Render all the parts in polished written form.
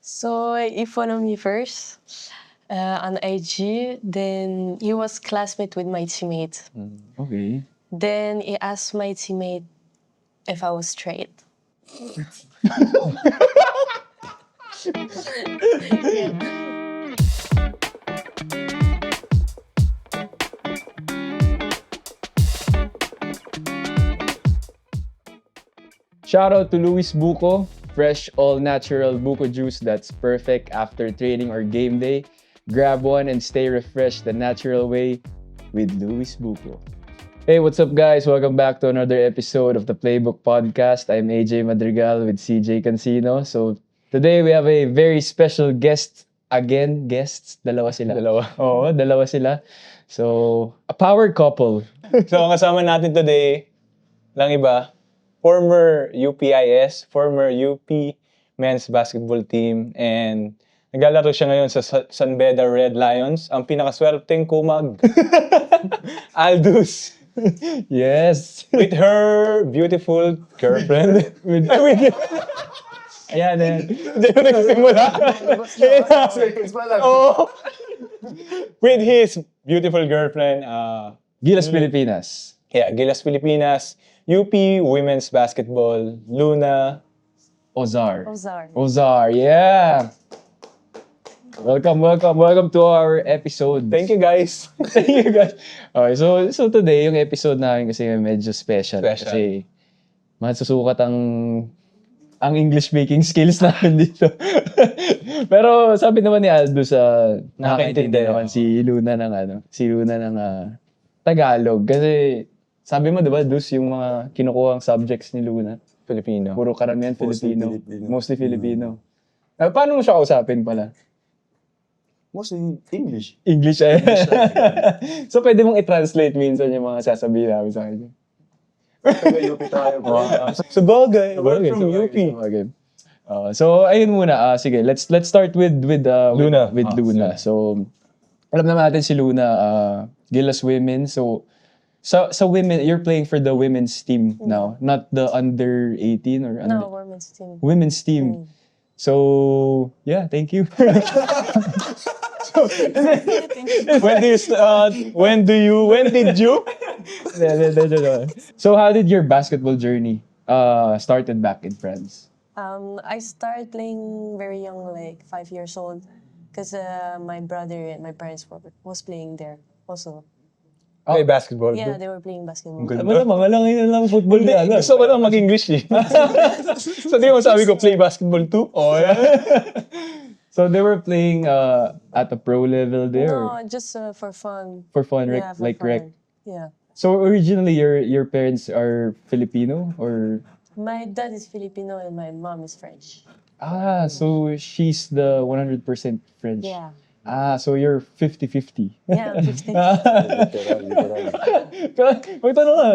So he followed me first on IG. Then he was classmate with my teammate. Okay. Then he asked my teammate if I was straight. Shout out to Luis Buko. Fresh, all-natural Buko juice that's perfect after training or game day. Grab one and stay refreshed the natural way with Luis Buko. Hey, what's up, guys? Welcome back to another episode of the Playbook Podcast. I'm AJ Madrigal with CJ Cancino. So, today we have a very special guest. Again, guests. Dalawa sila. Oo, dalawa sila. So, a power couple. So, ang kasama natin today, lang iba, former UPIS, former UP men's basketball team, and naglalaro siya ngayon sa San Beda Red Lions, ang pinakaswerteng kumag, Aldous, Yes. with her beautiful girlfriend. Ayan, ayan. Diyan na nagsimula. Oo. With his beautiful girlfriend, Gilas Pilipinas. Gilas Pilipinas, UP Women's Basketball, Luna. Ozar. Ozar. Yeah. Welcome to our episode. Thank you, guys. Thank you, guys. Okay, so today, yung episode namin kasi medyo special. Kasi masusukat ang English speaking skills namin dito. Pero sabi naman ni Aldo sa nakakaintindi naman si Luna ng Tagalog. Kasi sabi mo, 'di ba, Dus, yung mga kinukuhang subjects ni Luna, Filipino. puro karamihan Filipino. Mostly Filipino. Paano mo siya kausapin pala? Mostly English. English eh. So pwede mong i-translate minsan yung mga sasabihin namin sa akin. Taga-UP tayo. Sabagay, we're Okay, from UP. okay. So ayun muna, sige, let's start with Luna. With Luna. So alam naman natin si Luna, Gilas Women. So sa women, you're playing for the women's team now, not the under 18 or No, women's team. women's team. So yeah, thank you. When did you? So how did your basketball journey started back in France? I started playing very young, like 5 years old, because my brother and my parents was playing there also. Play basketball. Yeah, they were playing basketball. Wala, mga lang yun lang football Hindi, na. gusto ko lang mag-English eh. So di mo sabi ko, play basketball too? Oh, yeah. So they were playing at the pro level there? No, or just for fun. for fun, Yeah, for like fun. rec? Yeah. So originally your parents are Filipino or? My dad is Filipino and my mom is French. So she's the 100% French. Yeah. So you're 50-50. Yeah, 50. Magtanong ka.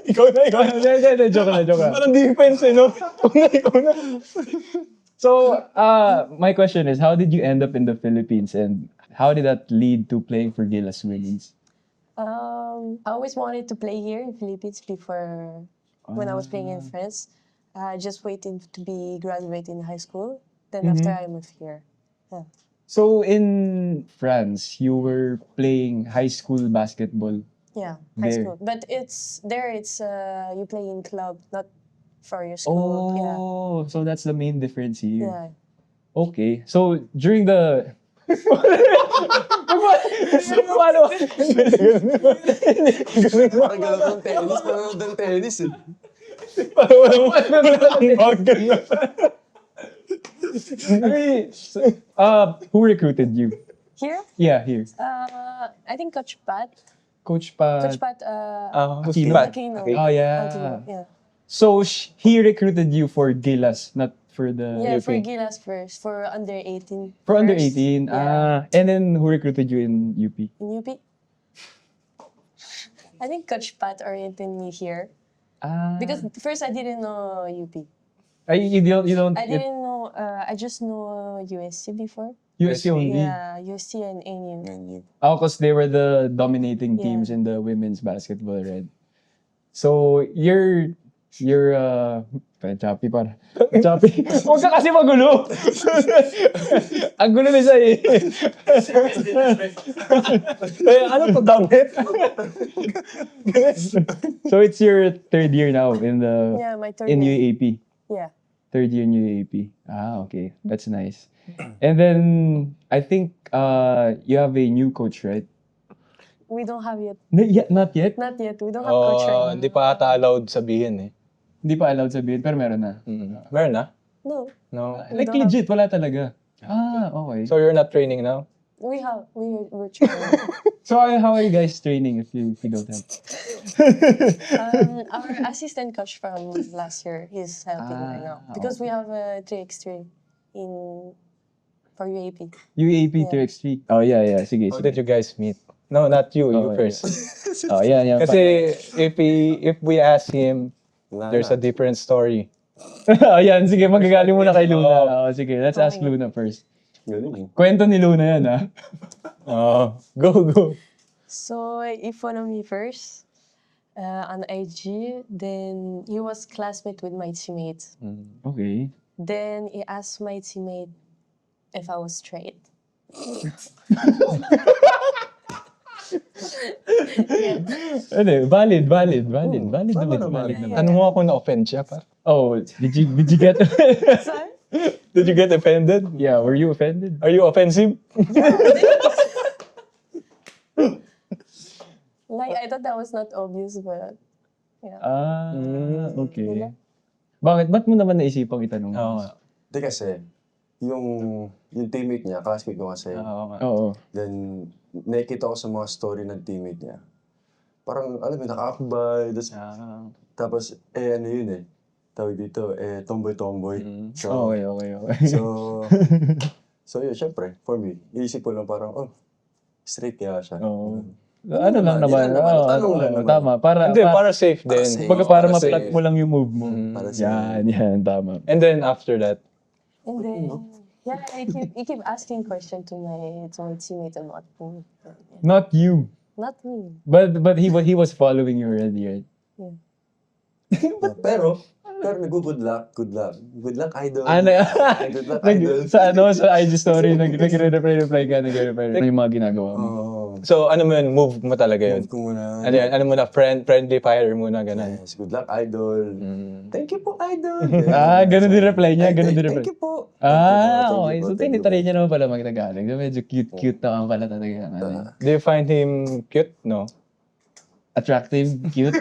Ikaw na. Hindi, joke lang. Parang defense eh, no? Ikaw na. So, my question is, how did you end up in the Philippines and how did that lead to playing for Gilas Women's? I always wanted to play here in Philippines before when I was playing in France. Just waiting to be graduated in high school. Then after I moved here. Yeah. So, in France, you were playing high school basketball. Yeah, high There. school. But it's you play in club, not for your school. Oh, so that's the main difference Yeah. here. Yeah. Okay. So, during the... Paano? Parang gano'n ng tennis. Parang ng tennis eh. Who recruited you? Here, Yeah, here. I think Coach Pat. Coach Pat. Coach Pat. Aquino. Aquino. Oh, yeah. Aquino, yeah. So, he recruited you for Gilas, not for the... Yeah, for UP. Gilas first, for under 18. For under first. 18. Yeah. And then who recruited you in UP? In UP? I think Coach Pat oriented me here. Because first I didn't know UP. You don't I didn't know, I just know USC before. USC only. Yeah, USC and ANU. Oh, because they were the dominating Yeah. teams in the women's basketball, right? So You're, choppy para. Choppy. Huwag ka kasi magulo. Ang gulo na siya eh. Ano to, damit? So it's your third year now in the Yeah, my third in year. UAP. Yeah. Third year in UAP. Ah, okay. That's nice. And then I think you have a new coach, right? We don't have yet. Not yet. Not yet. We don't have coach right now. Hindi pa ata allowed sabihin eh. Hindi pa allowed sabihin, pero meron na. Meron na? No. No. Like don't legit, wala talaga. Ah, okay. So you're not training now? We're training. So how are you guys training if you don't have? Our assistant coach from last year, he's helping right now. Because we have a 3x3 for UAP. UAP Yeah. 3x3. Oh yeah, sige. How sige. did you guys meet? No, not you. You Oh, first. Oh yeah. Kasi if we ask him, there's a different story. Ayan, sige, magagaling muna kay Luna. Oo. Oh, sige, let's ask Luna first. Galing. Kwento ni Luna yan, ha? Go. So he followed me first on IG. Then he was classmate with my teammate. Okay. Then he asked my teammate if I was straight. Ano, valid naman. Ano mo ako na-offend siya pa? Oh, did you get Sorry? Did you get offended? Yeah, were you offended? Are you offensive? Like I thought that was not obvious, but yeah. Ah, okay. Ba't mo naman naisipang itanong? Oo nga. Hindi kasi, yung teammate niya, classmate ko kasi, Oo nga. Oo. then nakikita ko sa mga story ng teammate niya. Parang, alam mo, nakaakbay, tapos, ano yun eh, tawag dito, tomboy-tomboy. So, Okay. so yun, syempre, for me, iisip ko lang parang, straight kaya siya. Oo. Ano lang naman. Tanong lang naman. Tama. Hindi, para safe Para din. safe. Para Para ma-plot safe. mo lang yung move mo. Para sa- Yan, tama. And then after that, And then yeah, he keep asking question to my teammate about me. Not you. Not me. But he was following you already, right? Pero good luck, idol. Ano Good luck, idol. sa IG story, nagre-reply ka yung mga ginagawa mo. so ano mo yun, move mo talaga yun? Move ko muna. Ano muna, friendly fire muna, ganun. Yes, good luck, idol. Thank you po, idol. Ganun din reply niya, ganun din reply. Thank you po. Okay. So, tinitry niya naman pala mag-Tagalog. So, medyo cute naman pala talaga. Do you find him cute? No? Attractive, cute.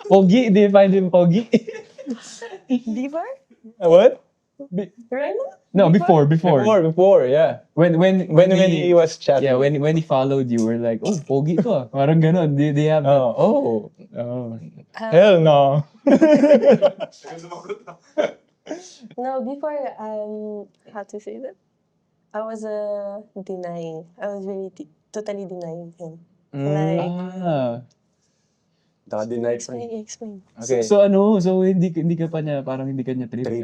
Pogi, do you find him pogi? Before? What? Right now? No, before. Before, yeah. When he was chatting. Yeah, when he followed you, we're like, oh, pogi to ah. Parang ganun. They have that. Oh. Um, Hell no. No, before how to say that? I was denying. I was really totally denying him. Like Ah. explain. Okay. So hindi ka pa niya, parang hindi ka niya trip. Trip.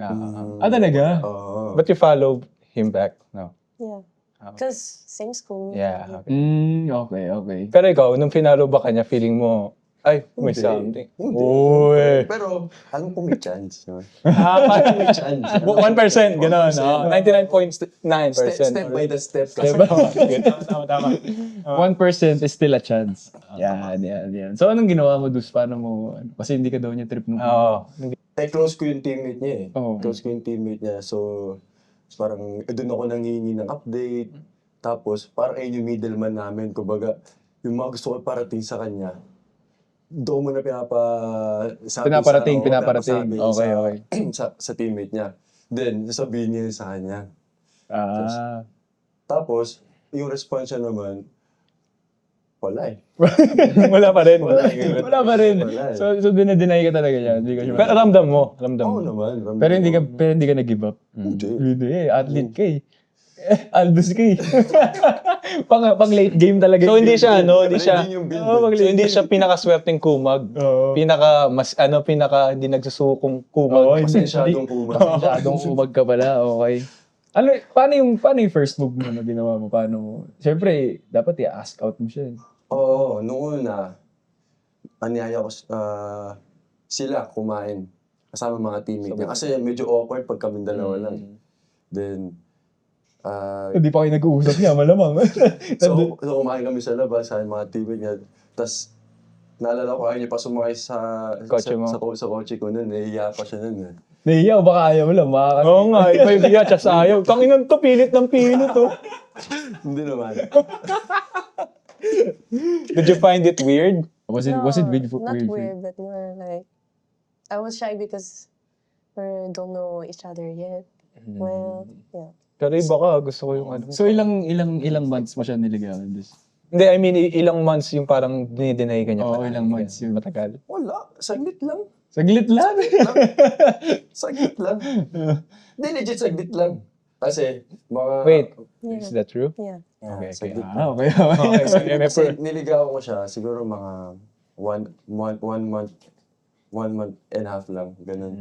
Talaga? Oo. But you follow him back? No. Yeah. Okay. Because same school. Yeah. Okay. Pero ikaw, nung finalo ba kanya, feeling mo, ay, may Hindi. something. Hindi. Uy. Pero, alam ko may chance. No? Parang May chance. 1%, gano'n. 99.9%. Step by the step. Kasi, Tama. 1% is still a chance. Yan. So, anong ginawa mo, Dus? Paano mo, kasi hindi ka daw niya trip nung... Oo. close ko yung teammate niya eh. Oo. Close ko yung teammate niya. So, parang doon ako nangingi ng update. Tapos, parang ayun yung middleman namin. Kumbaga, yung mga gusto ko parating sa kanya, doon mo na Pinaparating. pinapasabi Okay. sa teammate niya. Then, sasabihin niya sa kanya. Tapos, yung response niya naman, wala eh. Wala pa rin. Wala pa rin. Wala eh. So dinadeny ka talaga yan. Hindi ka siya Pero ramdam mo. Oo naman. Pero hindi ka nag-give up. Hindi athlete ka eh. Aldous ka eh. pang late game talaga. So hindi siya hindi siya Hindi yung build. so, hindi siya pinakaswerteng kumag. Oo. Pinaka hindi nagsusukong kumag. Masyadong kumag. Masyadong umag ka pala. Okay. Paano yung first move mo na ginawa mo? Paano mo? Siyempre, dapat i-ask out mo siya. Oo, nung una, anyaya ko sila kumain. Kasama mga teammate niya. Kasi medyo awkward pag kami dalawa lang. Then, Hindi pa kayo nag-uusap niya, malamang. so kumain kami sa labas sa mga teammate niya. Tapos, naalala ko, ayaw niya pa sumakay Kotse mo. sa kotse ko nun. Nahihiya pa siya nun. Nahiya o baka ayaw mo lang, Oo nga, iba yung hiya, tsaka ayaw. Tanginan to, pilit ng pilit to. Hindi naman. Did you find it weird? Was it weird for Not weird for you? weird, but more like I was shy because we don't know each other yet. Well, yeah. Pero iba ka, gusto ko yung ano. So ilang months mo siya niligawan? Hindi, I mean, ilang months yung parang dinideny ka niya. Oo, parang ilang months yun. Matagal. Wala. Saglit lang. Saglit lang. Saglit lang. Hindi, legit saglit lang. Kasi, mga... Wait, Yeah. is that true? Yeah. Okay, okay. Saglit lang. Okay. Okay, so Kasi niligawan ko siya, siguro mga one month and a half lang. Ganun.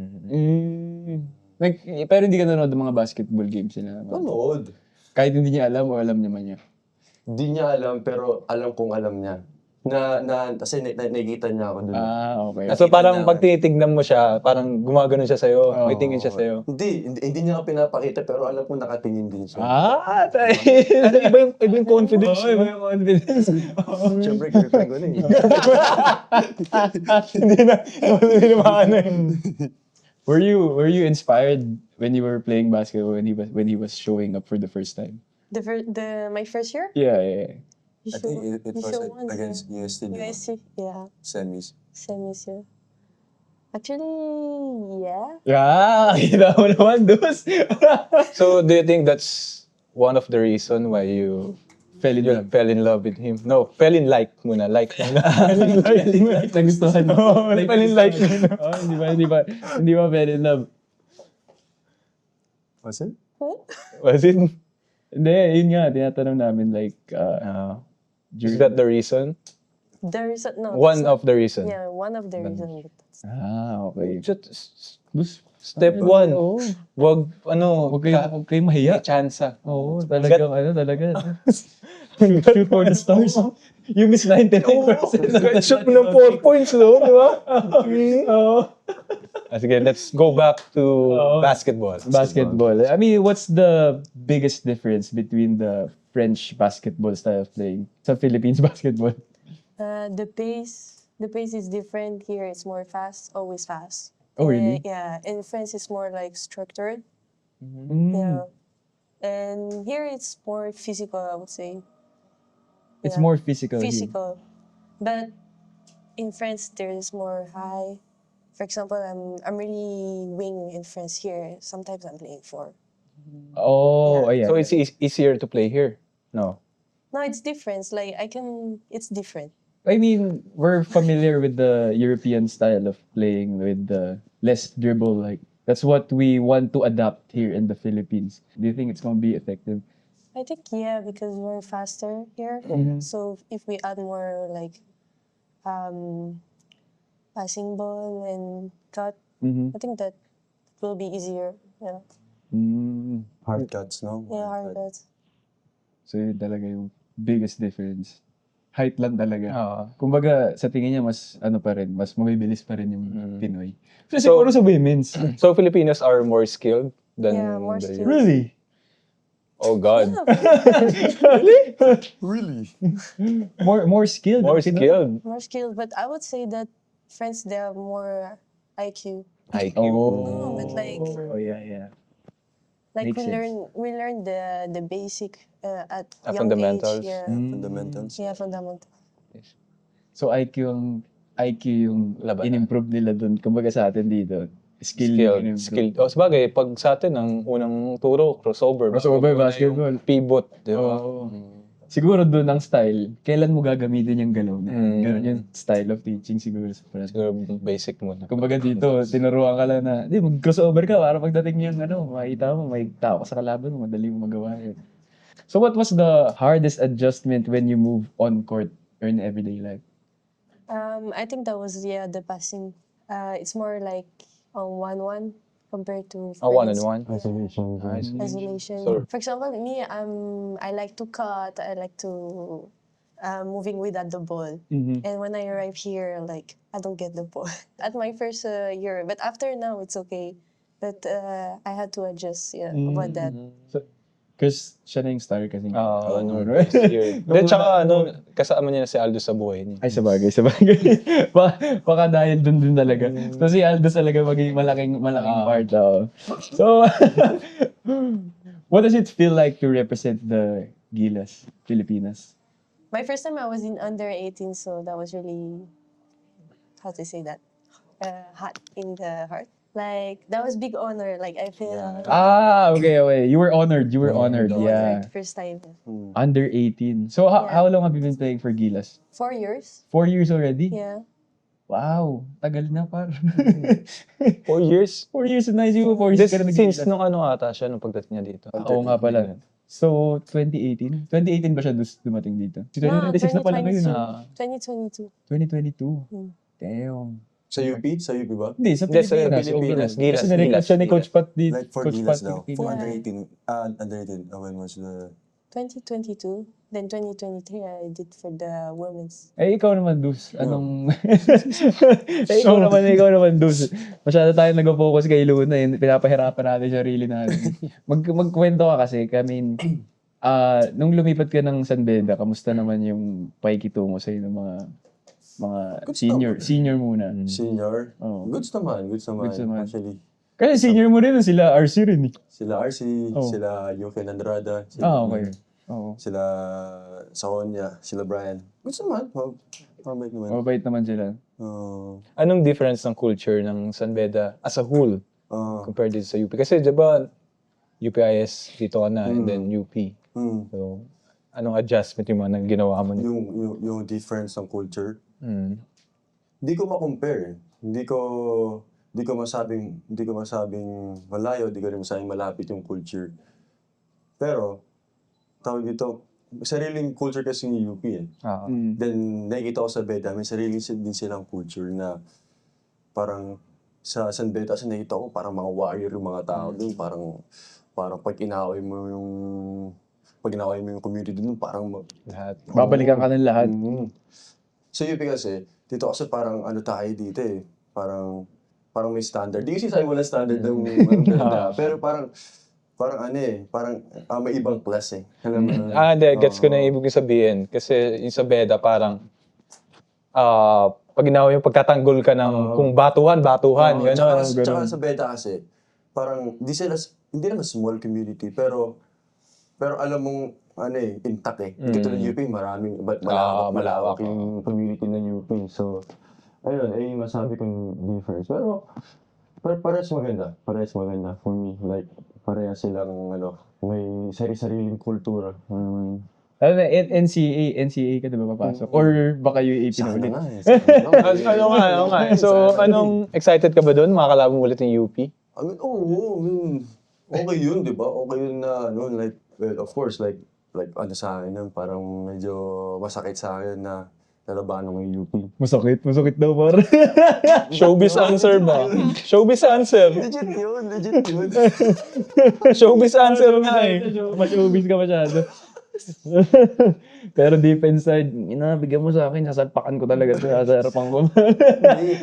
Pero hindi ka nanonood ng mga basketball games nila? Nanood. Kahit hindi niya alam o alam naman niya? Di niya alam, pero alam kong alam niya. Kasi nakikita niya ako dun. Okay. So parang na- pag tinitignan mo siya, parang gumagano siya sa'yo, may tingin siya sa'yo. Hindi niya ka pinapakita, pero alam ko nakatingin din siya. Tayo. Ano, iba yung confidence. Oo, iba yung confidence. Siyempre, girlfriend ko na eh. Hindi na maano yun. Were you inspired when you were playing basketball when he was showing up for the first time? My first year? Yeah. You I think it you was show once, against UST. yeah. USC, yeah. Semis. Semis, yeah. Actually, yeah. Yeah, kita mo naman, dus. So do you think that's one of the reason why you Fell in love. fell in love with him? No, fell in like muna. Like muna. Nagustuhan mo. Oo, fell in like muna. Hindi ba fell in love? Was it? Was it? Hindi, yun nga, tinatanong namin like, Is that the reason? There is no. One of the reason. Yeah, one of the reasons. okay. Just step one. Oo. Wag Huwag kayo mahiya. Chance. Oo, talagang talaga. Shoot for the stars. You miss 99%. Shoot mo ng 4 points, no? Di ba? Oo. Sige, let's go back to basketball. Basketball. I mean, what's the biggest difference between the French basketball style of playing sa Philippines basketball? The pace is different. Here it's more fast, always fast. Oh, really? Yeah. In France it's more like structured. Mm. Yeah. And here it's more physical, I would say. It's Yeah. more physical. here. Physical. But in France there is more high. For example, I'm really wing in France here. Sometimes I'm playing 4. Oh, yeah. So it's easier to play here? No. No, it's different. Like it's different. I mean, we're familiar with the European style of playing with the less dribble. Like that's what we want to adapt here in the Philippines. Do you think it's gonna be effective? I think yeah, because we're faster here. So if we add more like passing ball and cut, I think that will be easier. Yeah. Mm. Hard cuts, no? Yeah, hard cuts. So yun talaga yung biggest difference. Height lang talaga. Oo. Kumbaga, sa tingin niya, mas pa rin, mas mabibilis pa rin yung Pinoy. So, So- siguro sa women's. So Filipinos are more skilled than Yeah, more the skilled. Really? Oh God. Really? More skilled? More ang Pinoy? skilled. More skilled, but I would say that friends they have more IQ. IQ. No, but like Oh, yeah. like Makes sense. we learn the basic at young Fundamentals. age. Yeah. Fundamentals. Yeah, fundamental. So, IQ yung Laban na. in-improve nila dun. Kumbaga sa atin dito. Skill. yung Skilled. in-improve. O, sabagay, pag sa atin, ang unang turo, crossover. Crossover Una basketball. yung Pivot, di ba? Oo. Siguro doon ang style, kailan mo gagamitin yung galaw na. Ganun yung style of teaching siguro sa France. Siguro basic muna. Kumbaga dito, tinuruan ka lang na, di, mag-crossover ka para pagdating yung makita mo, may tao ka sa kalaban mo, madali mo magawa yun. So what was the hardest adjustment when you move on court or in everyday life? I think that was the passing. It's more like 1-1 compared to Oh, friends. 1-on-1. Isolation. Nice. Isolation. So- For example, me, I like to cut. I like to moving without the ball. Mhm. And when I arrive here, like, I don't get the ball at my first year. But after now, it's okay. But I had to adjust about that. So, Chris, siya na yung star kasi. Oo, Oo, nung right? first year. Then, tsaka, kasama niya na si Aldo sa buhay niya. Ay, sabagay. Baka dahil dun talaga. So, si Aldo talaga maging malaking part. Oo. So, what does it feel like to represent the Gilas, Filipinas? My first time I was in under 18, so that was really, how to say that, hot in the heart. Like, that was big honor. Like, I feel Okay. You were honored. honored Yeah. first time. Under 18. So, Yeah. how long have you been playing for Gilas? 4 years. 4 years already? Yeah. Wow. Tagal na par. 4 years? 4 years na isip mo, 4 years This, ka na since nag-Gilas. nung ano ata siya, nung pagdating niya dito. Oo nga pala. So, 2018? 2018 ba siya dumating dito? 2026 na pala ngayon. 2022. 2022. Hmm. Damn. Sa UP? Sa UP ba? Hindi, sa Hindi, sa Pilipinas. Pilipinas. overall. Gilas, Kasi nirecruit siya ni Gilas. Coach Pat dito. Like for Coach Gilas Pat daw. Filipino. For Yeah. under 18. Under 18. When was the... 2022. Then 2023, I did for the women's. Eh, ikaw naman, Dus. Anong... ikaw naman, Dus. Masyado tayo nag-focus kay Luna. Pinapahirapan natin siya really natin. Magkwento ka kasi. I mean, nung lumipat ka ng San Beda, kamusta naman yung pakikitungo sa'yo ng mga Good senior muna? Senior? Oo. Goods naman. Goods naman. Goods naman. Actually. Kasi senior mo rin, sila RC rin eh. Sila RC, Oh. sila Yuki Andrada, sila, Okay. Oo. sila Saonya, sila Brian. Goods naman. Mabait naman. Mabait naman sila. Anong difference ng culture ng San Beda as a whole compared dito sa UP? Kasi di ba, UPIS dito ka na and then UP. So, anong adjustment yung mga ginawa mo? Yung difference ng culture, Mm. hindi ko ma-compare. Hindi ko masabing malayo, hindi ko rin masabing malapit yung culture. Pero tawag dito, sariling culture kasi yung UP eh. Then nakikita ko sa Beda, may sarili din silang culture na parang sa San Beda kasi nakita ko parang mga warrior yung mga tao doon, parang pag inaway mo yung community doon, parang Lahat. Babalikan ka ng lahat. Sa UP kasi, dito kasi parang ano tayo dito eh. Parang may standard. Di kasi sabi mo na standard ng Beda. Pero parang may ibang class eh. Alam mo na. Hindi. Gets ko na yung ibig sabihin. Kasi yung sa Beda parang pag ginawa yung pagtatanggol ka ng kung batuhan, gano'n. Tsaka sa Beda kasi, parang hindi naman small community, pero alam mong intact eh. Dito ng UP, malawak yung community ng UP. So, ayun, yung masabi kong difference. Pero parehas maganda. Parehas maganda for me. Like, parehas silang, may sari-sariling kultura. NCAA ka diba papasok? Or baka UAP na Sana ulit? nga eh. Ano nga. So, anong excited ka ba doon? Makakalaban mo ulit yung UP? Okay yun, di ba? Okay yun na, like, well, of course, like sa akin yun, parang medyo masakit sa akin na nalabanan ko yung UP. Masakit daw par. Showbiz answer ba? Showbiz answer. Legit yun. Showbiz answer nga eh. Mas-showbiz ka masyado. Pero deep inside, bigyan mo sa akin, sasalpakan ko talaga ito, sa harapan ko. Hindi,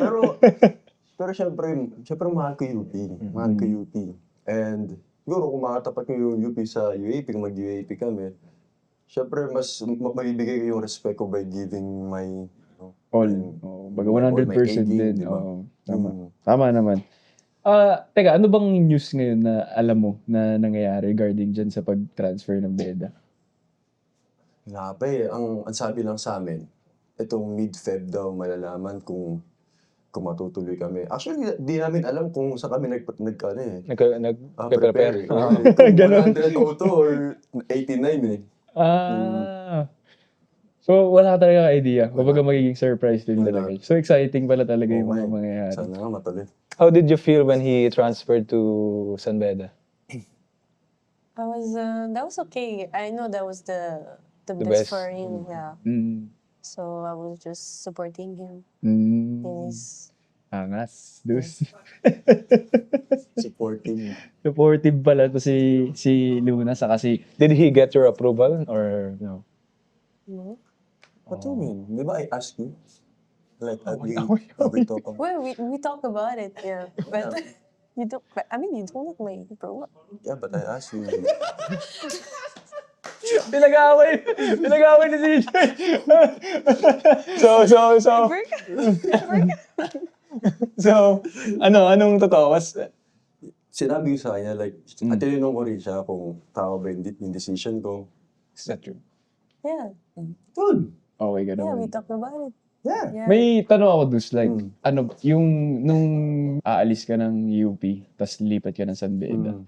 pero syempre mahal ko yung UP. Mahal ko yung UP. And siguro kung makatapat ko yung UP sa UAP, kung mag-UAP kami, syempre mas mabibigay ko yung respect ko by giving my All. Baga 100% din. Diba? Tama naman. Teka, ano bang news ngayon na alam mo na nangyayari regarding dyan sa pag-transfer ng Beda? Wala pa eh. Ang sabi lang sa amin, itong mid-Feb daw malalaman kung matutuloy kami. Actually, di namin alam kung saan kami Nag-prepare. Kung 100 auto or 89 eh. So, wala ka talaga idea. Kumbaga magiging surprise din Wala. talaga. So, exciting pala talaga yung mga Okay. mangyayari. Sana nga matuloy. How did you feel when he transferred to San Beda? That was okay. I know that was the The best best. for him, yeah. So I was just supporting him in his... Angas. Dus. Supporting. Supportive pala to si Luna sa kasi Did he get your approval or no? No? What do you mean? Di ba I ask you? Like, we talk about... Well, we talk about it, yeah. But you don't, you don't look my bro. Yeah, but I asked you. Pinag-away ni CJ. So, anong totoo? Sinabi ko sa kanya, like, at tinanong ko rin siya kung tama ba yung decision ko. Is that true? Yeah, Good. Okay, yeah, ganun. we talk about it. Yeah. Yeah. May tanong ako, Dus, like, yung nung aalis ka ng UP, tas lipat ka ng San Beda,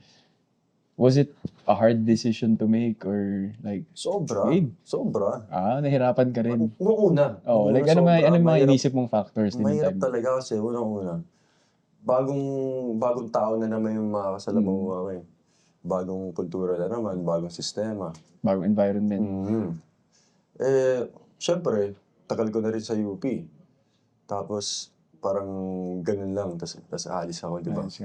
was it a hard decision to make or like, Sobra. Babe. Sobra. nahirapan ka rin? Noong una. Oh, Noong like, una, sobra. ano mga Mahirap- inisip mong factors din Mahirap time? talaga kasi unang-una. Bagong tao na naman yung makakasalamuha ko eh. Bagong kultura na naman, bagong sistema. Bagong environment. Syempre, tagal ko na rin sa UP. Tapos, parang ganun lang. Tapos aalis ako, di ba? So,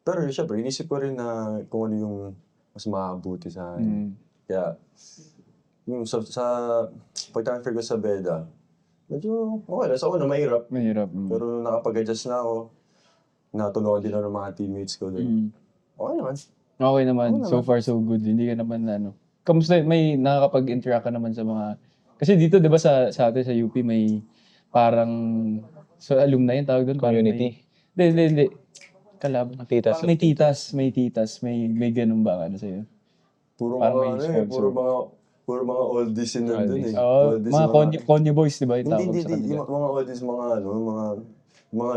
Pero syempre, inisip ko rin na kung ano yung mas makabuti sa akin. Kaya, yung sa pag-transfer ko sa Beda, medyo okay lang. Sa una, mahirap. mahirap. Pero nung nakapag-adjust na ako, natulungan din ako ng mga teammates ko doon. Okay naman. Okay naman. So far, so good. Hindi ka naman kamusta, may nakakapag-interact ka naman sa mga, kasi dito, di ba sa atin sa UP, may parang, alumni yung tawag doon. Community? Hindi. Kalab. Titas. May titas. May ganun ba ano sa'yo? Puro Parang mga may ano eh, sponsor. puro mga oldies yun nandun eh. Oo, Oldies, mga konyo boys, di ba yung tawag Hindi, sa kanila? yung mga oldies, mga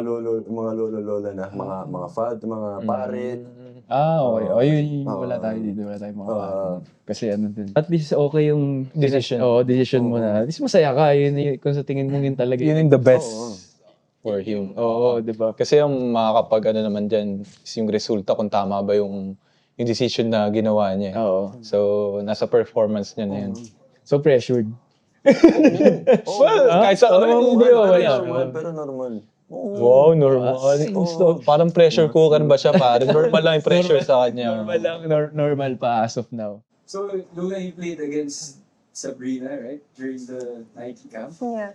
lolo-lola na, mga fad, mga pare. Okay. Yun, wala tayo dito. Wala tayong mga kasi din. At least okay yung Decision. decision mo na. At least masaya ka. Yun, kung sa tingin mo yun talaga. Yun yung the best for him. Oo, di ba? Kasi yung makakapag naman dyan is yung resulta kung tama ba yung decision na ginawa niya. Oo. So, nasa performance niya na yun. So pressured. Well, kahit sa hindi Pero normal. Wow, normal. Parang pressure cooker ba siya? Parang normal lang yung pressure sa kanya. Normal pa as of now. So, Luna, you played against Sabrina, right? During the Nike camp. Yeah.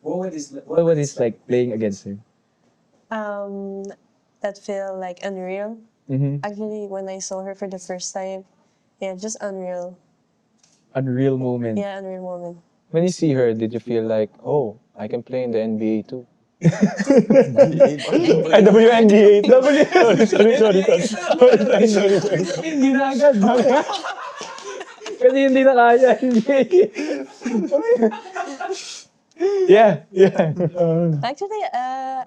What What is like playing against her? That feel like unreal. Mm-hmm. Actually, when I saw her for the first time, yeah, just unreal. Unreal moment. Yeah, unreal moment. When you see her, did you feel like, oh, I can play in the NBA too? Ay, WNBA. Sorry. Hindi na agad. Kasi hindi na kaya. Yeah. Actually,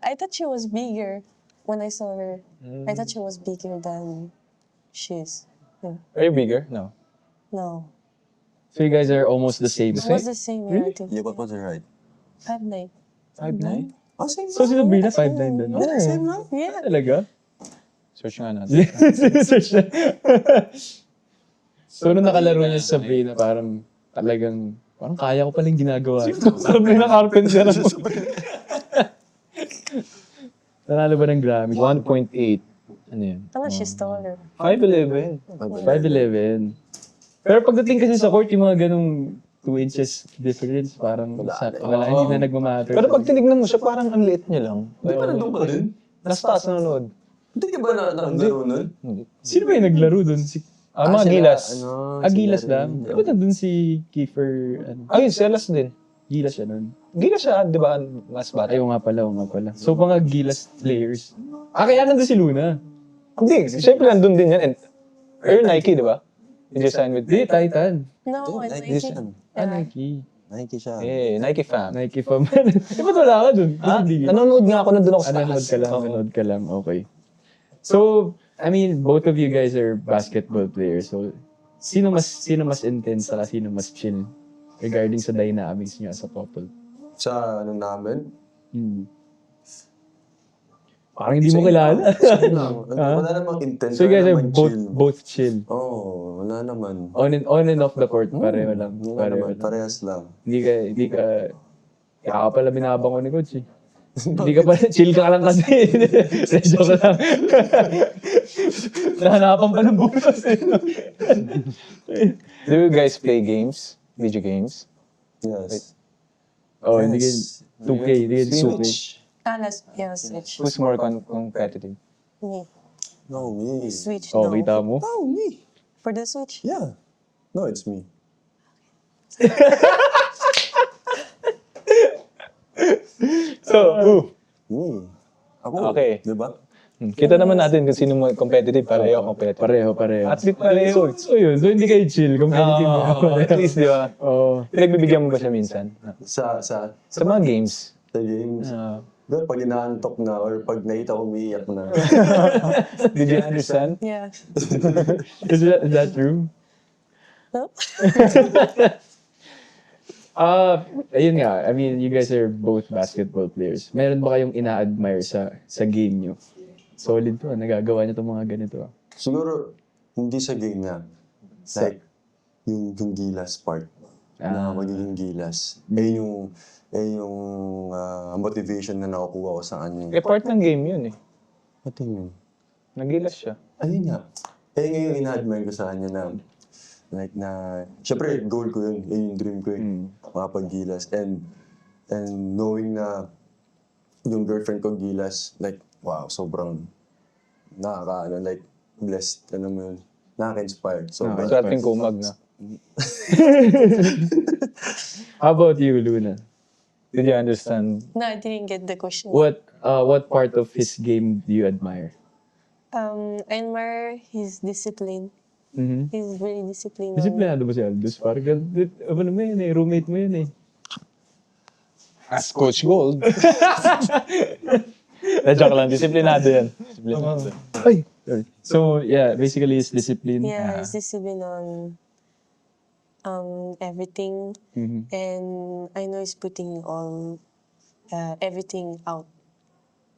I thought she was bigger when I saw her. I thought she was bigger than she is. Yeah. Are you bigger? No. No. So you guys are almost the same. It was the same, yeah, I think. Yeah, what was it right? 5'9". 5'9"? Oh, same So si Sabrina 5'9" din. Yeah, same lang. Yeah. Talaga? Search nga natin. So nung nakalaro niya si Sabrina, parang kaya ko palang ginagawa. Sabrina Carpenter. Nanalo ba ng Grammy? 1.8. Ano yan? She's taller. 5'11". 5'11". Pero pagdating kasi sa court, yung mga ganung 2 inches difference, parang hindi na nagmamatter. Pero pag tinignan mo siya, parang ang liit niya lang. Di ba nandun ka rin? Nasa taas nanonood. Hindi ka ba nakalaro nun? Sino ba yung naglaro dun? Mga gilas. Gilas lang. Ba't nandun si Kiefer? Ayun, Selas din. Gilas siya nun. Gilas siya, di ba? Mas bata. Ayaw nga pala. So mga Gilas players. Kaya nandun si Luna. Hindi, syempre nandun din yan. Or Nike, di ba? Did you sign with Di, Titan. No, it's Nike Nike. siya. Nike. Nike siya. Nike fam. Nike pa man. Ba't wala ka dun? Nanonood nga ako nandun ako sa Nanonood taas. ka lang, nanonood ka lang. Okay. So, I mean, both of you guys are basketball players. So, sino mas intense saka sino mas chill regarding sa dynamics niyo as a couple? Sa namin? Parang hindi mo kilala. Wala namang intense. So you guys are wala namang both chill. Oo, wala naman. On and off the court, pareho lang. Wala naman, parehas lang. Hindi ka, kaya ka pala binabang ko ni coach eh. Hindi ka pala, chill ka lang kasi. Joke lang. Nahanapan pa ng bukas eh. Do you guys play games? Video games? Yes. Oh, hindi kayo Yes. 2K, hindi kayo 2K. Switch. Switch. Who's more competitive? Me. No, me. Switch, Oh, no. kita mo? No, me. For the Switch? Yeah. No, it's me. So, Me. Ako. Okay. Di ba? kita naman natin kung sino mo competitive. Pareho competitive. Pareho. Athlete pareho. So yun, so hindi kayo chill, competitive. At least, di ba? Oh. Pinagbibigyan mo ba siya minsan? Sa Mga games. games. Pero pag inaantok na or pag nakita ko umiiyak na. Did you understand? Yeah. Is that true? No? Ayun nga, I mean, you guys are both basketball players. Meron ba kayong ina-admire sa game nyo? Solid to, nagagawa niyo itong mga ganito. Siguro, hindi sa game niya. Like, yung gilas part. Na magiging gilas. yung motivation na nakukuha ko sa kanya. Part ng game yun eh. Pati yun. Nagilas siya. Ayun nga. Nga yung ina-admire ko sa kanya na syempre, goal ko yun. Yun yung dream ko yun. Makapag-gilas. And knowing na yung girlfriend ko gilas, like, wow, sobrang blessed, mo yun. Nakaka-inspire. So, Swerteng kumag na. How about you, Luna? Did you understand? No, I didn't get the question. What part of his game do you admire? I admire his discipline. Mm-hmm. He's really disciplined. Disiplinado ba si Aldous? Parang, ano mo yun eh, roommate mo yun eh. As Coach Gold. Joke lang, disiplinado yan. Disiplinado. Ay! Sorry. So, yeah, basically it's discipline. Yeah, he's disciplined on everything. Mhm. And I know he's putting all everything out.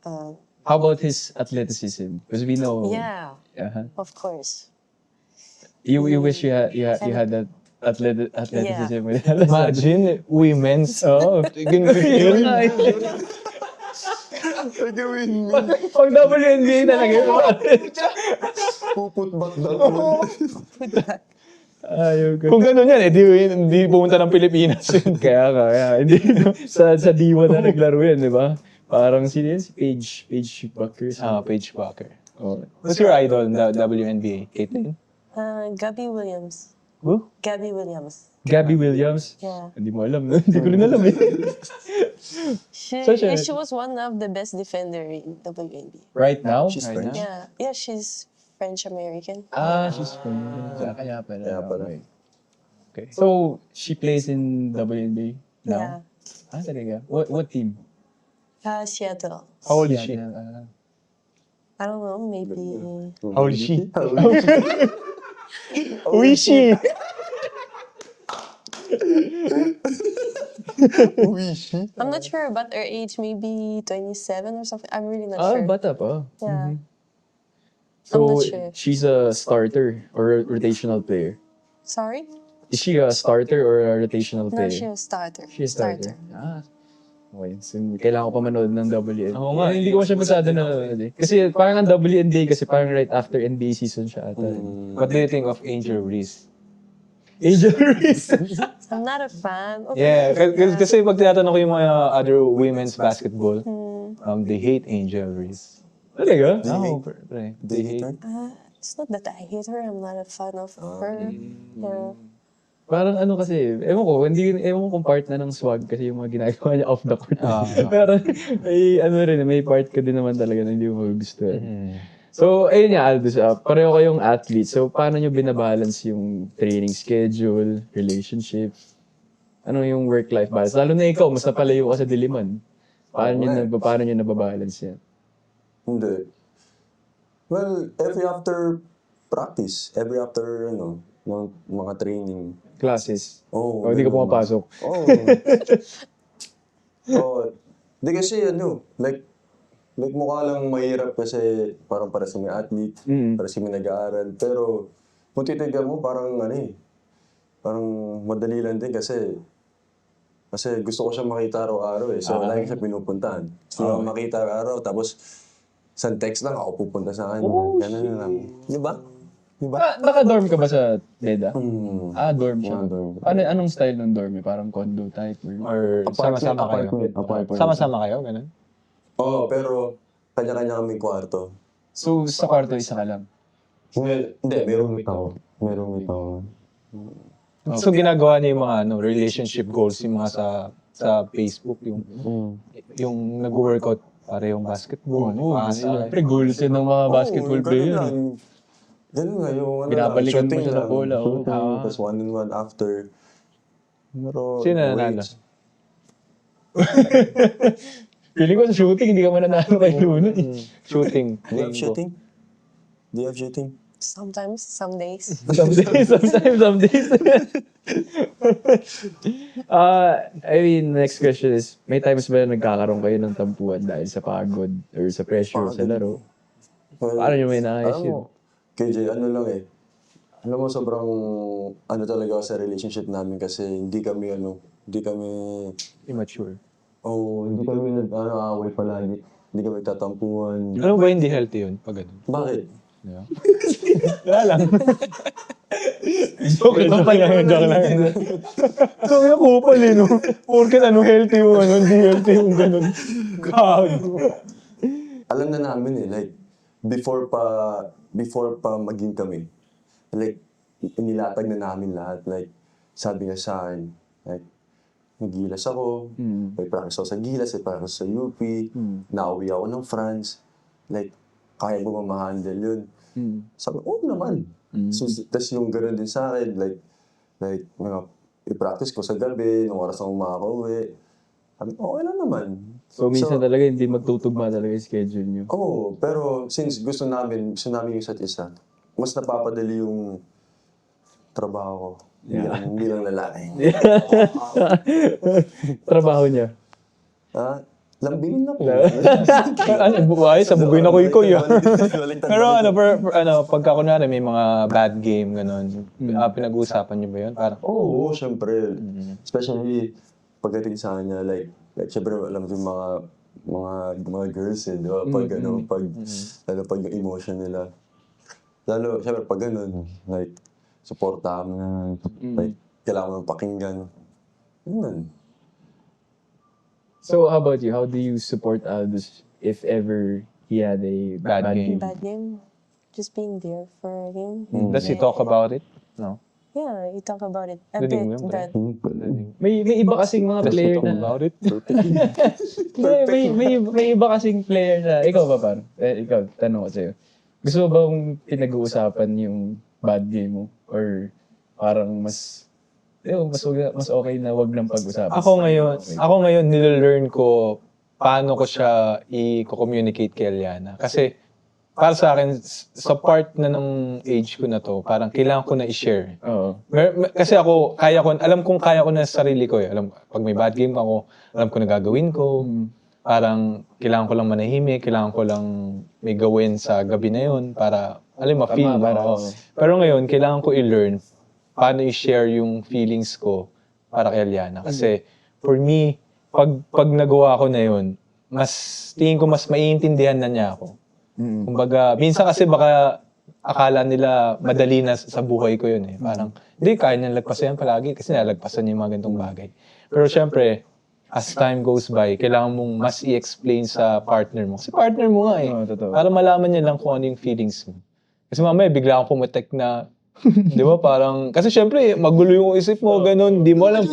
How about his athleticism? Because we know... Yeah, Uh-huh. of course. You wish you had that athleticism. Imagine, women's. Oo. Yun. Pag WNBA talaga yun. puput back daw. Ayaw ko. Kung gano'n yan, di pumunta ng Pilipinas yun. Kaya. Hindi, sa D1 na naglaro yan, di ba? Parang sino yun? Si Paige Bucker. Paige Bucker. Oh. Who's your idol in the WNBA? Caitlyn? Gabby Williams. Who? Gabby Williams. Gabby Williams? Yeah. Hindi mo alam, no? Hindi ko rin alam eh. She was one of the best defender in WNBA. Right now? She's French. Yeah, she's French-American. She's from... Kaya pala. Kaya pala. Okay. So, she plays in WNBA Yeah. now? Talaga? What team? Seattle. How old is she? I don't know, maybe. How old is she? Who is she? I'm not sure about her age, maybe 27 or something. I'm really not sure. Bata pa. Yeah. So, I'm not sure. she's a starter or a rotational player? Sorry? Is she a starter or a rotational No, player? she's a starter. She's a starter. Okay. So, kailangan ko pa manood ng WNBA. Oo nga. Hindi ko siya masyado nanonood eh. Kasi parang ang WNBA kasi parang right after NBA season siya ata. What do you think of Angel Reese? Angel Reese. I'm not a fan. Okay. Yeah, kasi pag tinatanong ko yung mga other women's basketball, they hate Angel Reese. Talaga? No, they hate. It's not that I hate her. I'm not a fan of her. Yeah. Parang ano kasi, ewan ko kung part na ng swag kasi yung mga ginagawa niya off the court. Pero may part ka din naman talaga na hindi mo magugustuhan. So, ayun nga, Aldous, pareho kayong athlete. So, paano nyo binabalance yung training schedule, relationship? Ano yung work-life balance? Lalo na ikaw, mas napalayo ka sa Diliman. Paano nyo nababalance yan? Hindi. Well, every after practice, every after, ng mga training. Classes? Oh, Hindi ka pumapasok? Hindi kasi like mukha lang mahirap kasi parang para sa may athlete, para sa may nag-aaral. Pero kung titignan mo, parang parang madali lang din kasi gusto ko siya makita araw-araw eh. So, lagi siya pinupuntahan. Gusto ko makita araw-araw, tapos sa text lang ako pupunta sa kanya. Ganun lang. Di ba? Diba? Naka-dorm ka ba sa Beda? Hmm. Dorm siya. Dorm. Anong style ng dorm? Parang condo type? Or sama-sama kayo? Apartment. Sama-sama kayo, ganun? Oo, pero kanya-kanya kami kwarto. So, sa kwarto, isa ka lang? Hindi, may roommate ako. May roommate ako. So ginagawa niyo yung mga relationship goals yung mga sa Facebook, yung nag-workout para yung basketball. Siyempre, goals yun ng mga basketball player. Ganun nga yung Binabalikan mo shooting siya ng lang. bola, oo. Shooting, tapos 1-on-1 after. Pero, Sino nanalo? weights. Feeling ko sa shooting, hindi ka mananalo kay Luna. Shooting. Do you have shooting? Do you have shooting? Sometimes, some days. Some days. I mean, next question is, may times ba na nagkakaroon kayo ng tampuan dahil sa pagod or sa pressure sa laro? Well, Paano nyo may naayos alam yun? mo, KJ, ano lang eh. Alam mo, sobrang ano talaga sa relationship namin kasi hindi kami Immature. hindi kami away palagi. Hindi kami tatampuan. Ano ba hindi healthy yun pag ganun? Bakit? Yeah. Wala lang. Joke lang. Joke lang. So, yung kupal eh, no? Porket healthy yung hindi healthy yung ganun. Gago. Alam na namin eh, like, before pa maging kami, like, inilatag na namin lahat. Like, sabi niya sa akin, like, nagilas ako, may practice ako sa Gilas, may practice sa UP, nauwi ako ng France, like, kaya mo ma-handle yun. Sabi, oo naman. So, tas yung gano'n din sa akin, like, i-practice ko sa gabi, nung oras akong makaka-uwi. Sabi, okay lang naman. So, minsan talaga hindi magtutugma talaga yung schedule nyo. Oo, pero since gusto namin yung isa't isa, mas napapadali yung trabaho ko. Hindi lang lalaki. Trabaho niya. Lambingin na po. Buhay, sa bugoy na kuy-kuy. Pero Pero pagka kunwari may mga bad game, ganun, pinag-uusapan niyo ba yun? Parang, Oo, syempre. Especially, pagdating sa kanya, like syempre, alam ko yung mga girls eh, di ba? Pag pag yung emotion nila. Lalo, syempre, pag ganun, like, supportahan mo na, like, kailangan mo pakinggan. Yun. So, how about you? How do you support Aldous if ever he had a bad game? Bad game, just being there for him. does he talk about it? No. Yeah, you talk about it a Rinig mo bit, yun, but May iba kasing mga Does he player talk na... about it? may iba kasing player na... Ikaw ba, par? Ikaw, tanong ko sa'yo. Gusto mo bang pinag-uusapan yung bad game mo? Or parang mas okay na wag nang pag-usapan? Ako ngayon nile-learn ko paano ko siya i-communicate kay Eliana. Kasi para sa akin, sa part na ng age ko na to, parang kailangan ko na i-share. Oo. Kasi alam kong kaya ko na sa sarili ko eh. Pag may bad game ako, alam ko na gagawin ko. Parang kailangan ko lang manahimik, kailangan ko lang may gawin sa gabi na yun para, ma-feel Tama, ba? oo. Pero ngayon, kailangan ko i-learn paano i-share yung feelings ko para kay Eliana. Kasi for me, pag nagawa ko na yun, tingin ko mas maiintindihan na niya ako. Kumbaga, minsan kasi baka akala nila madali na sa buhay ko yun eh. Parang, hindi, kaya niya lagpasan yan palagi kasi nalagpasan niya yung mga ganitong bagay. Pero syempre, as time goes by, kailangan mong mas i-explain sa partner mo. Kasi partner mo nga eh. Oo, totoo. Para malaman niya lang kung ano yung feelings mo. Kasi mamaya, bigla akong pumatek na, di ba, parang, kasi syempre, magulo yung isip mo, ganun, di mo alam.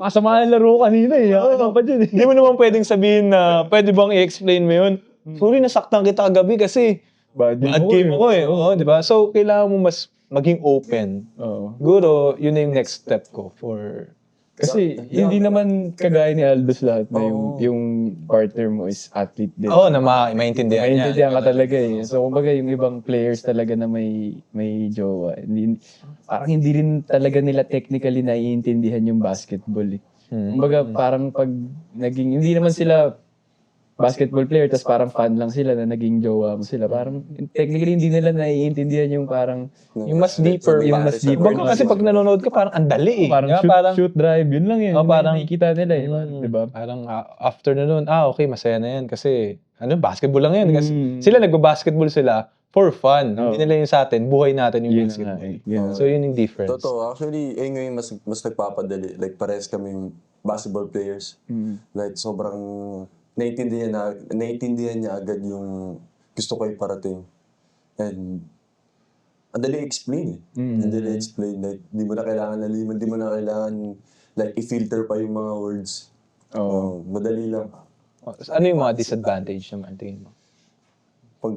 Kasama ng laro kanina eh. Ano pa dyan eh? Hindi mo naman pwedeng sabihin na, pwede bang i-explain mo yun? Sorry, nasaktan kita kagabi kasi bad game ako eh. Oo, di ba? So, kailangan mo mas maging open. Oo. Siguro, yun na yung next step ko for... Kasi hindi naman kagaya ni Aldous lahat na yung partner mo is athlete din. Oo, na maintindihan niya. Maintindihan ka talaga eh. So, kumbaga yung ibang players talaga na may jowa, parang hindi rin talaga nila technically naiintindihan yung basketball eh. Kumbaga parang pag hindi naman sila basketball player, tas parang fan lang sila na naging jowa mo sila. Parang technically hindi nila naiintindihan yung parang Yung mas deeper. yung mas deeper. Baka kasi pag nanonood ka, parang andali eh. Parang shoot, drive, yun lang yun. parang- nakikita nila eh. Diba? Parang after na nun, okay, masaya na yan. Kasi, basketball lang yan. Kasi sila nagbabasketball sila for fun. Oo. Hindi nila yung sa atin, buhay natin yung Yun nga basketball. eh. Yun. So yun yung difference. Totoo, actually, ngayon mas nagpapadali. Like, parehas kaming basketball players. Like, sobrang naiintindihan niya agad yung gusto ko iparating. And, ang dali explain eh. Ang dali explain. Like, di mo na kailangan naliman, di mo na kailangan like, i-filter pa yung mga words. Oo. Madali lang. Ano yung mga disadvantage naman tingin mo? Pag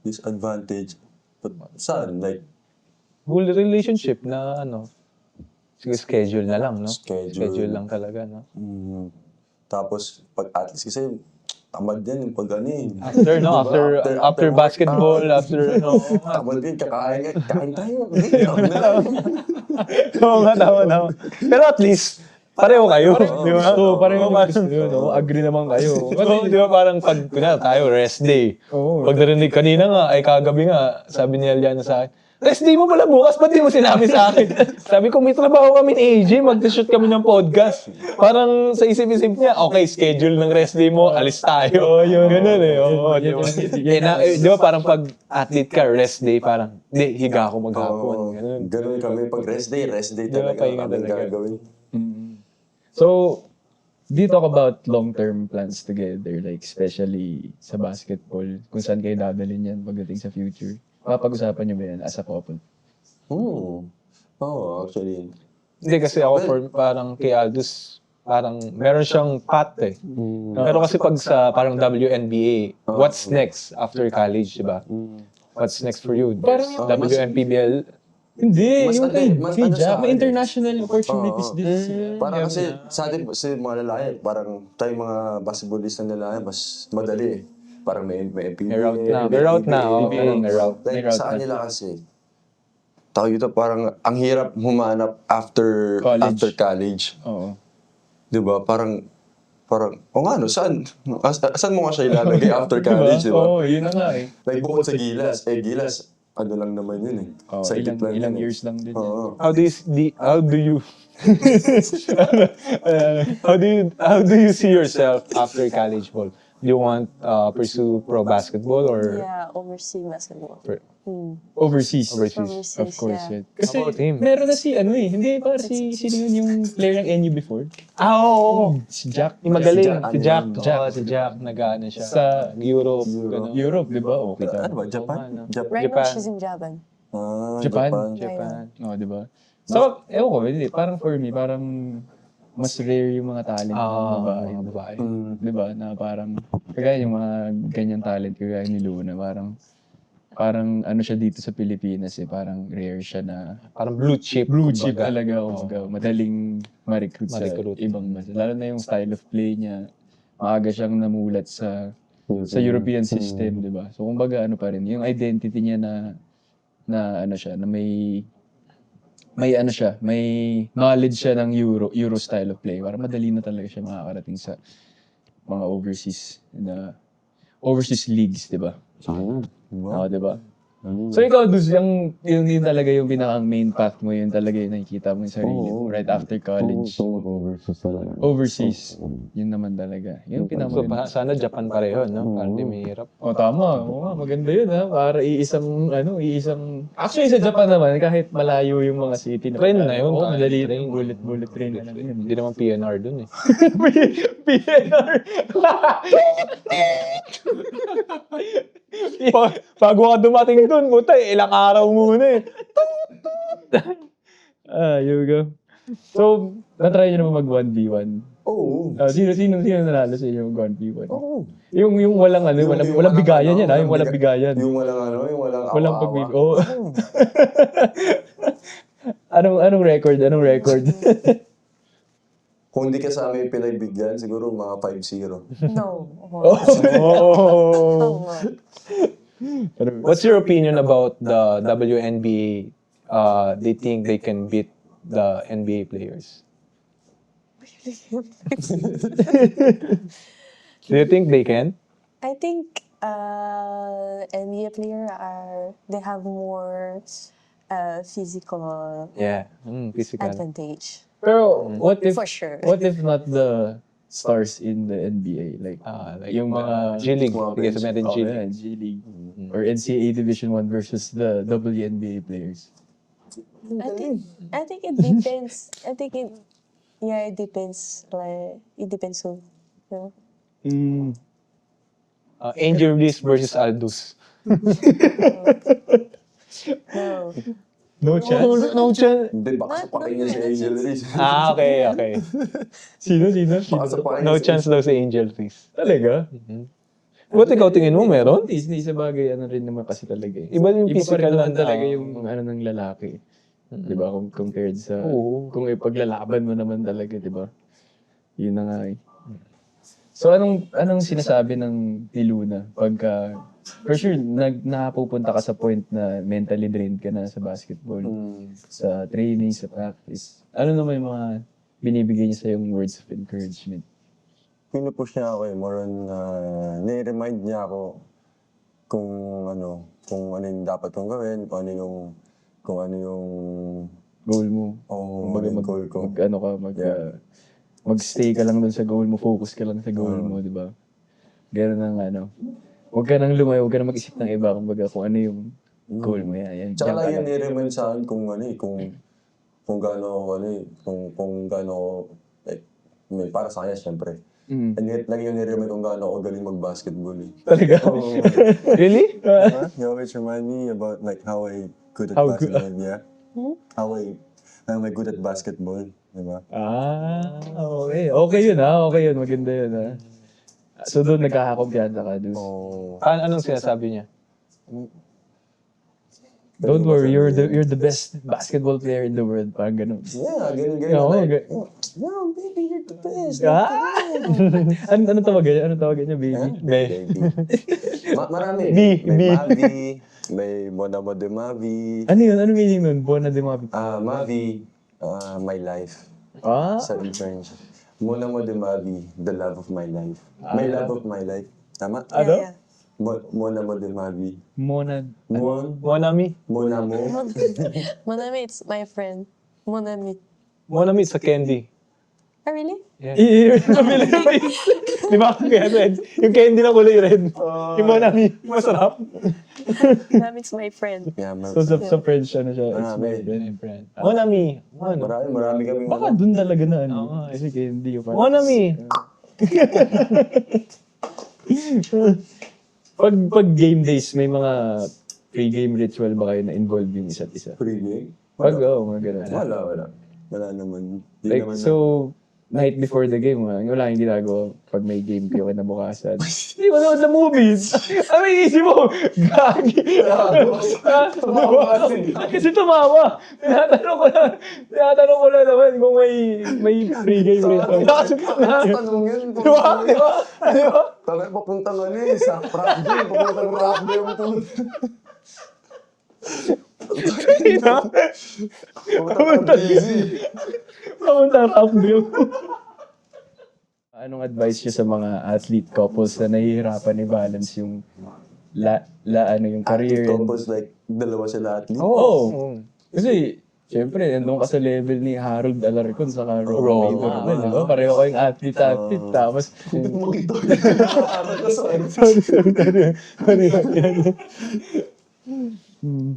disadvantage, saan? Like, Whole relationship na sige, schedule na lang, no? Schedule. lang talaga, no? tapos, pag at least kasi, tamad yan yung pag After, no? After basketball, after, tamad din, kain tayo. Oo nga, tama. Pero at least, pareho kayo. Di ba? So, pareho gusto yun, no? Agree naman kayo. So, di ba parang pag, kunya tayo, rest day. Oo. Pag narinig kanina nga, ay kagabi nga, sabi ni Aliana sa akin, rest day mo pala bukas, ba't di mo sinabi sa akin? Sabi ko, may trabaho kami ni AJ, mag-shoot kami ng podcast. Parang sa isip-isip niya, okay, schedule ng rest day mo, alis tayo. Ganun eh. Oo, di ba? Di ba parang pag athlete ka, rest day, parang, di, higa ako maghapon. Ganun. Ganun kami. Pag rest day talaga. pahinga Kami talaga. gagawin. So, do you talk about long-term plans together? Like, especially sa basketball, kung saan kayo dadalhin yan pagdating sa future? Mapag-usapan niyo ba yan as a couple? Oo, actually. Hindi kasi ako parang kay Aldous, parang meron siyang path eh. Pero kasi pag sa parang WNBA, what's next after college, di ba? What's next for you? Parang yung- WNPBL? Hindi, Mas yung ano kay eh, mas kay ano Jack, sa may akin eh. international opportunities din. Parang kasi sa atin, sa mga lalaki, parang tayo mga basketballista na lalaki, mas madali eh. Parang may PBA, May route na. Oo, PBA. may route. Like, May route sa na. kanila kasi, tawag ito, parang ang hirap humanap after college. Oo. Di ba? Parang, o nga no, saan mo nga siya ilalagay after college, di ba? Oo, yun na nga eh. Like, bukod sa Gilas, Gilas, ano lang naman yun eh. Oh, Psychic lang ilang yun eh. years lang din yan. Oo. How do you how do you see yourself after college ball? Do you want pursue pro basketball or Yeah, overseas basketball. Overseas. Overseas, Of course, yeah. yun. Kasi How about him? meron na si ano eh. Hindi pa sino yun yung player ng NU before? oo. Si Jack. Yung magaling, si Jack. Jack. Si Jack, nag-ano siya. Sa Europe. Ganun. Europe, di ba? Okay Ano ba? Japan? Right now, Japan. she's in Japan. Japan? Japan. Oo, di ba? So, ewan ko, hindi. Parang for me, parang mas rare yung mga talent ng babae. Mga babae. Di ba? Na parang, kagaya yung mga ganyan talent, kagaya ni Luna, parang ano siya dito sa Pilipinas eh, parang rare siya na Parang blue chip. blue chip talaga, madaling ma-recruit sa Ma-recruit. ibang bansa. Lalo na yung style of play niya, maaga siyang namulat sa European system, di ba? So kumbaga ano pa rin, yung identity niya na ano siya, na may ano siya, may knowledge siya ng Euro style of play. Parang madali na talaga siya makakarating sa mga overseas leagues, di ba? Sana. Oo, di ba? So ikaw, Dus, yung talaga yung pinakang main path mo, yun talaga yung nakikita mo yung sarili mo right after college. Overseas talaga. Overseas. Yun naman talaga. Yung So, pinamaganda. sana Japan pareho, no? Parang di mahirap. Oh, tama. Oo nga, maganda yun ha. Para actually sa Japan naman, kahit malayo yung mga city. Train na yun. Oo, madali Train. yung bullet train na lang yun. Hindi naman PNR dun eh. PNR! Bago ka dumating dun, puta, ilang araw muna eh. You go. So, na-try nyo naman mag 1v1. Oo. Sino nanalo sa inyo mag 1v1? Oo. Yung walang ano, walang bigayan yan ha, yung walang bigayan. Yung walang Walang awa-awa. pag-wave. Oh. Anong record? Kung hindi ka sa amin pinagbigyan, siguro mga 5-0. No. Oh. Oh, What's your opinion about the WNBA? They think they can beat the NBA players. Do you think they can? I think NBA player they have more physical Yeah. Physical. advantage Pero what if for sure. not the stars in the NBA? Like Like yung mga G League. Sige, sabihin natin G League. G League. or NCAA Division 1 versus the WNBA players? I think it depends. It depends. Like, it depends on, you know. Angel Reese versus Aldous. No. No chance. No chance. Hindi, baka sapakin niya si Angel Reese. Okay. Sino? Baka sapakin No niya si chance daw si Angel Reese. Talaga? Ba't ikaw tingin mo meron? Hindi sa bagay, ano rin naman kasi talaga eh. Iba yung pa rin physical naman na- talaga yung ano ng lalaki. Di ba? Compared sa, Oo. kung ipaglalaban mo naman talaga, di ba? Yun na nga eh. So anong sinasabi ng ni Luna pagka, for sure, napupunta ka sa point na mentally drained ka na sa basketball, sa training, sa practice. Ano naman yung mga binibigay niya sa yung words of encouragement? Pinupush niya ako eh. More on, nire-remind niya ako kung ano yung dapat kong gawin, kung ano yung Goal mo. ano yung goal ko. Mag-stay ka lang dun sa goal mo, focus ka lang sa goal mo, di ba? Ganun ang ano. Huwag ka nang lumayo, huwag ka nang mag-isip ng iba, kung ano yung goal mo. Yan. Tsaka Diyan ka lang yun lang. nire-remind sa akin kung gaano ako kung gaano ako, like, para sa kanya syempre. And yet, lagi yung nire-remind kung gaano ako galing mag-basketball eh. Talaga? Really? You always remind me about like how I good at How good- basketball, yeah. How I'm good at basketball, di ba? Okay. Okay yun ha. Okay yun. Maganda yun ha. So doon nagkakakumpiyansa ka, Duz. Anong sinasabi niya? Don't worry, you're the best basketball player in the world. Parang ganun. Yeah, ganun. Oo, Like, no, baby, you're the best. Ano tawagan niya? Ano tawagan niya, baby? Baby. Marami. B. May Mavi, may Monamo de Mavi, Ano yun? Ano meaning nun? Buona de Mavi. Mavi, my life. Sa French. Monamo de Mavi, the love of my life. My love of my life. Tama? Ano? Yeah. Monamo de Mavi. Mona. Monami? Monamo. Monami, it's my friend. Monami. Monami sa candy. Oh, really? Di ba? Kaya red. Yung candy na kulay red. Yung Monami, masarap. Monami, it's my friend. Yeah, So sa French, ano siya? It's Marami. my friend. Monami. Ano? Marami kami. Baka dun talaga na ano. Kasi hindi ko pa. Monami. Pag game days, may mga pre-game ritual ba kayo na involved yung isa't isa? Pre-game? Mga ganun. Wala. Wala naman. Di Like, naman so, night before the game, wala yung ginagawa pag may game kayo kinabukasan. Hindi mo nanood ng movies! Ano yung isip mo? Gagi! Kasi tumawa! Tinatanong ko na naman kung may pre-game ritual. Tanong yun. Di ba? Kami papunta nga sa prop game. Papunta ng prop game to. Papunta ng busy. Pamunta round game. Anong advice niyo sa mga athlete couples na nahihirapan i-balance yung yung career? Athlete couples, like, dalawa sila athlete. Oo. Kasi, syempre, nandun ka sa level ni Harold Alarcon sa Roman Mayweather, di ba? Pareho kayong athlete. Tapos,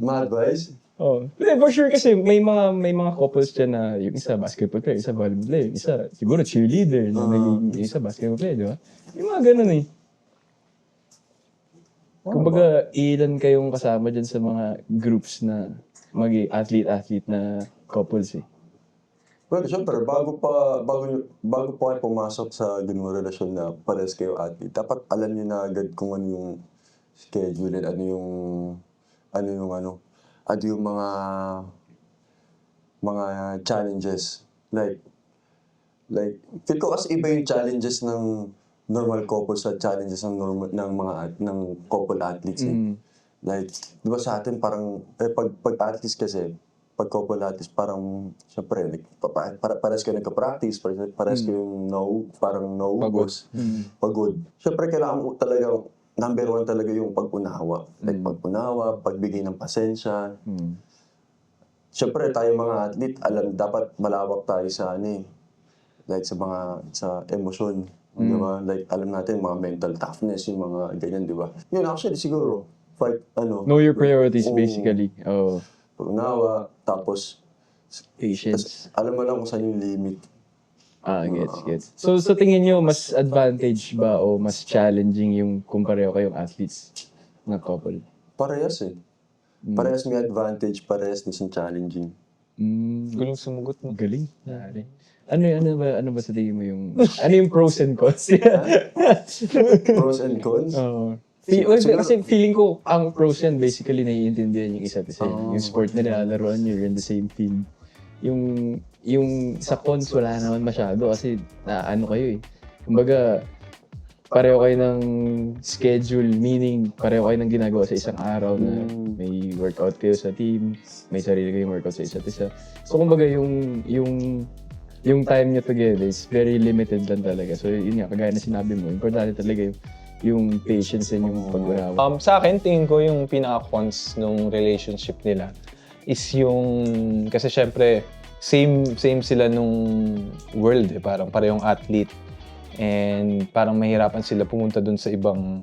Ma-advise? For sure kasi may mga couples dyan na yung isa basketball player, isa volleyball player, yung isa siguro cheerleader, na naging isa basketball player, di ba? Yung mga ganun eh. Kumbaga, ilan kayong kasama dyan sa mga groups na athlete na couples eh. Well, syempre, bago pa kayo pumasok sa ganung relasyon na pares kayo athlete, dapat alam niyo na agad kung ano yung schedule at ano yung mga challenges. Like, feel ko kasi iba yung challenges ng normal couples at challenges ng couple athletes. Eh. Like, di ba sa atin parang, pag athletes kasi, pag couple athletes, parang, syempre, pares kayo nagka-practice, pares kayong pagod. Syempre, kailangan mo talaga, number one talaga yung pag-unawa. Like, pag-unawa, pagbigay ng pasensya. Syempre, tayo mga athlete, dapat malawak tayo sa like sa emosyon. Di ba? Like, alam natin, mga mental toughness, yung mga ganyan, di ba? Yun, actually, siguro, part, Know your priorities, Oo. basically. Oh, Unawa, tapos patience. alam mo lang kung saan yung limit. Gets. So, sa tingin nyo, mas advantage ba o mas challenging yung kung pareho kayong athletes na couple? Parehas eh. Parehas may advantage, parehas din siyang challenging. Guling sumugot mo. Galing. Pare. Ano ba sa tingin mo yung, ano yung pros and cons? Pros and cons? Oo. Siguro- Kasi feeling ko, ang pros yan, basically, naiintindihan yung isa't isa. Yung sport na nilalaroan nyo, you're in the same field. Yung sa cons, wala naman masyado kasi ano kayo eh. Kumbaga, pareho kayo ng schedule, meaning pareho kayo ng ginagawa sa isang araw na may workout kayo sa team, may sarili kayong workout sa isa't isa. So, kumbaga, yung time nyo together is very limited lang talaga. So, yun nga, kagaya na sinabi mo, importante talaga yung patience and yung pag-unawa. Sa akin, tingin ko yung pinaka-cons nung relationship nila is yung, kasi syempre, same sila nung world eh, parang parehong athlete. And parang mahirapan sila pumunta dun sa ibang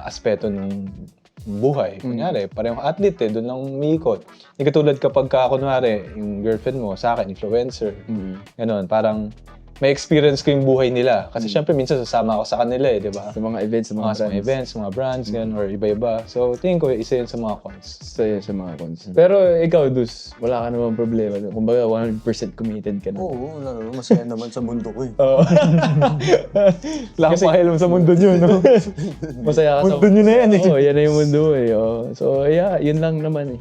aspeto ng buhay. Kunyari, parehong athlete eh, dun lang umiikot. Hindi katulad kapag kunwari, yung girlfriend mo, sa akin, influencer. Ganon, parang may experience ko yung buhay nila. Kasi syempre, minsan sasama ako sa kanila eh, di ba? Sa mga events, sa mga Sa mga events, mga brands, ganun, or iba-iba. So, tingin ko, isa yun sa mga cons. sa mga cons. Pero ikaw, Dus, wala ka namang problema. Kumbaga, 100% committed ka na. Oo, wala naman. Masaya naman sa mundo ko eh. Wala kang pakialam sa mundo nyo, no? Masaya ka Mundo nyo na yan eh. Oo, yan na yung mundo eh. Oh. So, yeah, yun lang naman eh.